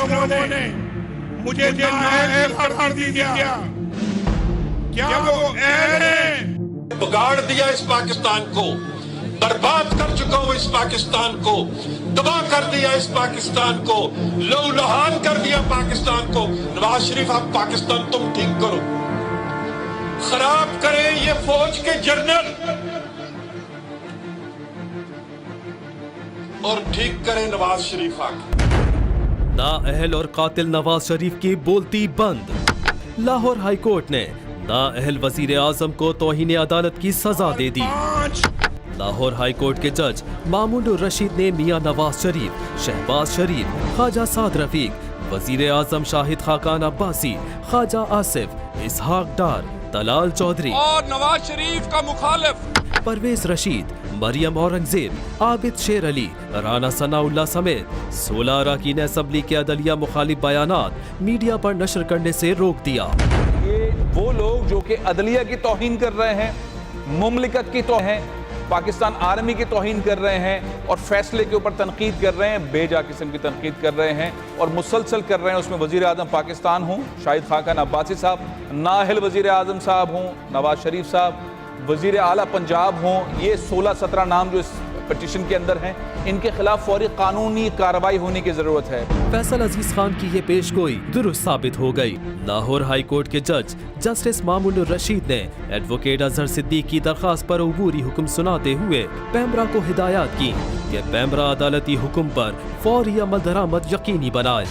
لوگوں نے مجھے نااہل قرار دیا، کیا وہ اہل ہیں؟ بگاڑ دیا اس پاکستان کو، برباد کر چکا ہوں اس پاکستان کو، تباہ کر دیا اس پاکستان کو، لہو لہان کر دیا پاکستان کو۔ نواز شریف آپ پاکستان تم ٹھیک کرو، خراب کریں یہ فوج کے جنرل اور ٹھیک کریں نواز شریف آگے۔ نااہل اور قاتل نواز شریف کی بولتی بند۔ لاہور ہائی کورٹ نے نااہل وزیر اعظم کو توہین عدالت کی سزا دے دی۔ لاہور ہائی کورٹ کے جج مامون الرشید نے میاں نواز شریف، شہباز شریف، خواجہ سعد رفیق، وزیر اعظم شاہد خاقان عباسی، خواجہ آصف، اسحاق ڈار، طلال چودھری اور نواز شریف کا مخالف پرویز رشید، مریم اورنگزیب، عابد شیر علی، رانا ثناء اللہ سمیت 16 اراکین اسمبلی کے عدلیہ مخالف بیانات میڈیا پر نشر کرنے سے روک دیا۔ یہ وہ لوگ جو کہ عدلیہ کی توہین کر رہے ہیں، مملکت کی توہین ہیں، پاکستان آرمی کی توہین کر رہے ہیں اور فیصلے کے اوپر تنقید کر رہے ہیں، بے جا قسم کی تنقید کر رہے ہیں اور مسلسل کر رہے ہیں۔ اس میں وزیر اعظم پاکستان ہوں شاہد خاقان عباسی صاحب، نااہل وزیر اعظم صاحب ہوں نواز شریف صاحب، وزیر اعلیٰ پنجاب ہوں، یہ 16-17 نام جو اس پٹیشن کے اندر ہیں، ان کے خلاف فوری قانونی کارروائی ہونے کی ضرورت ہے۔ فیصل عزیز خان کی یہ پیش گوئی درست ثابت ہو گئی۔ لاہور ہائی کورٹ کے جج جسٹس مامون الرشید نے ایڈوکیٹ اظہر صدیق کی درخواست پر عبوری حکم سناتے ہوئے پیمرا کو ہدایات کی کہ پیمرا عدالتی حکم پر فوری عمل درآمد یقینی بنائے۔